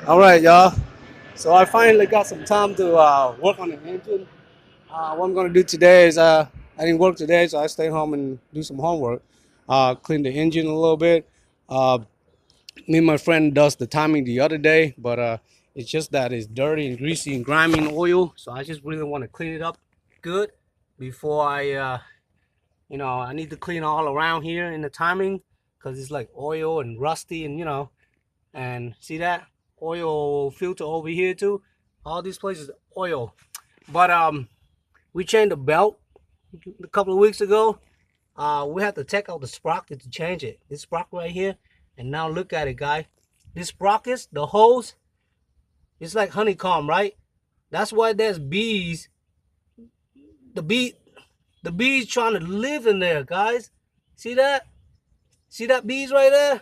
All right, y'all. So I finally got some time to work on the engine. What I'm gonna do today is I didn't work today, so I stay home and do some homework. Clean the engine a little bit. Uh, Me and my friend does the timing the other day, but it's just that it's dirty and greasy and grimy and oil. So I just really want to clean it up good before I need to clean all around here in the timing because it's like oil and rusty and. And see that oil filter over here too. All these places oil. But we changed the belt a couple of weeks ago. We had to take out the sprocket to change it. This sprocket right here. And now look at it, guy. This sprockets, the hose, it's like honeycomb, right? That's why there's bees. The bee the bees trying to live in there, guys. See that? See that bees right there?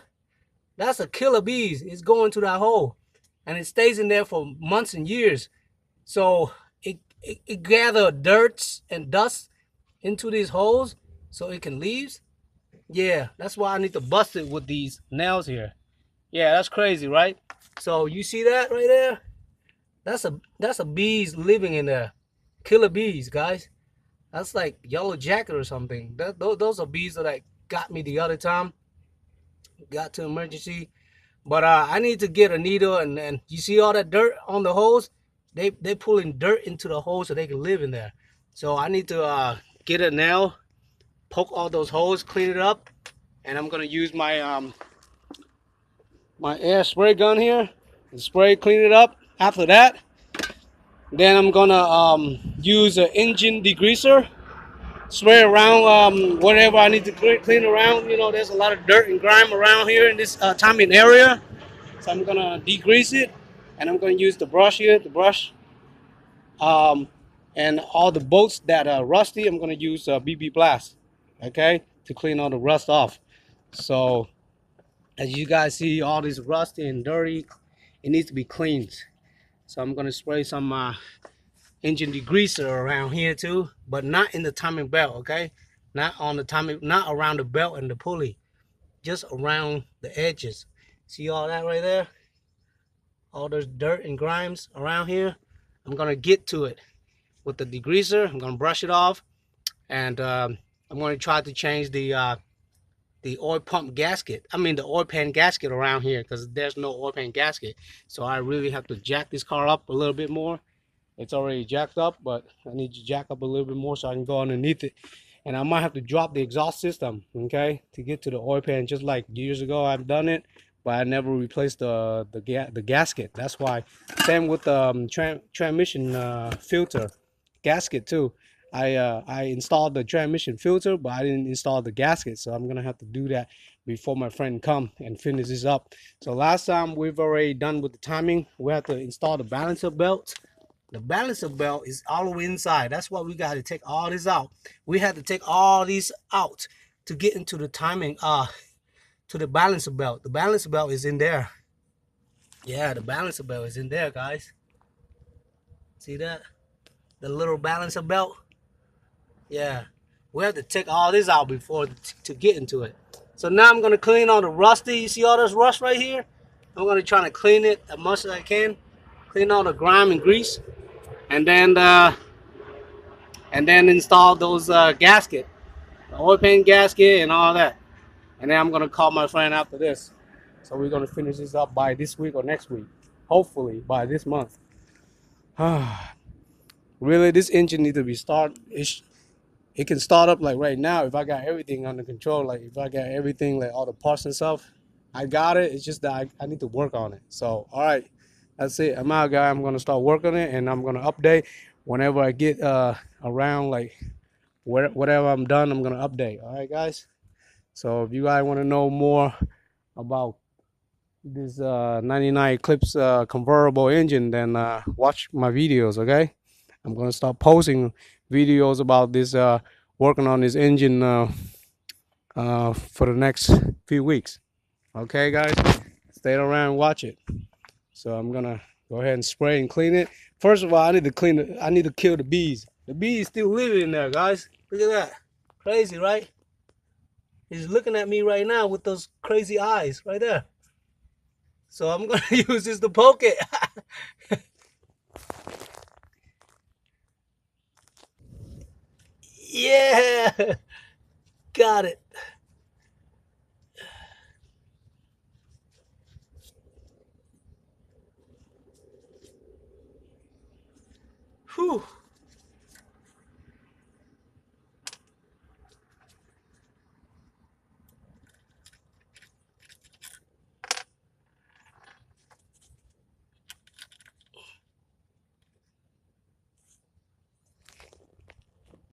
That's a killer bees. It's going to that hole. And it stays in there for months and years. So it gather dirt and dust into these holes so it can leave. Yeah, that's why I need to bust it with these nails here. Yeah, that's crazy, right? So you see that right there? That's a bees living in there. Killer bees, guys. That's like yellow jacket or something. Those are bees that got me the other time. Got to emergency. But I need to get a needle, and you see all that dirt on the holes? They pulling dirt into the holes so they can live in there. So I need to get a nail, poke all those holes, clean it up, and I'm gonna use my air spray gun here and spray, clean it up. After that, then I'm gonna use an engine degreaser, spray around whatever I need to clean around. There's a lot of dirt and grime around here in this timing area. So I'm gonna degrease it, and I'm gonna use the brush here, the brush, um, and all the bolts that are rusty. I'm gonna use BB Blast, okay, to clean all the rust off. So as you guys see, all this rusty and dirty, it needs to be cleaned. So I'm gonna spray some engine degreaser around here too, but not in the timing belt, okay? Not on the timing, not around the belt and the pulley, just around the edges. See all that right there? All those dirt and grimes around here. I'm gonna get to it with the degreaser. I'm gonna brush it off, and I'm gonna try to change the oil pump gasket. I mean the oil pan gasket around here because there's no oil pan gasket. So I really have to jack this car up a little bit more. It's already jacked up, but I need to jack up a little bit more so I can go underneath it. And I might have to drop the exhaust system, okay, to get to the oil pan. Just like years ago, I've done it, but I never replaced the gasket. That's why. Same with the transmission filter gasket too. I installed the transmission filter, but I didn't install the gasket. So I'm gonna have to do that before my friend come and finish this up. So last time we've already done with the timing. We have to install the balancer belt. The balancer belt is all the way inside. That's why we got to take all this out. We had to take all these out to get into the timing, to the balancer belt. The balancer belt is in there. Yeah, the balancer belt is in there, guys. See that? The little balancer belt. Yeah, we have to take all this out before to get into it. So now I'm gonna clean all the rusty. You see all this rust right here? I'm gonna try to clean it as much as I can. Clean all the grime and grease, and then install those gasket, the oil pan gasket and all that. And then I'm gonna call my friend after this. So we're gonna finish this up by this week or next week. Hopefully by this month. Really, this engine needs to be started. It can start up like right now if I got everything under control. Like if I got everything, like all the parts and stuff, I got it. It's just that I need to work on it. So all right, that's it. I'm out, guy. I'm gonna start working on it, and I'm gonna update whenever I get around, like whatever I'm done. I'm gonna update. All right, guys. So if you guys want to know more about this 99 Eclipse convertible engine, then watch my videos. Okay, I'm gonna start posting videos about this working on this engine for the next few weeks. Okay, guys, stay around and watch it. So I'm gonna go ahead and spray and clean it. First of all, I need to clean it. I need to kill the bees. The bees still living in there, guys. Look at that. Crazy, right? He's looking at me right now with those crazy eyes right there. So I'm gonna use this to poke it. Yeah, got it. Whew.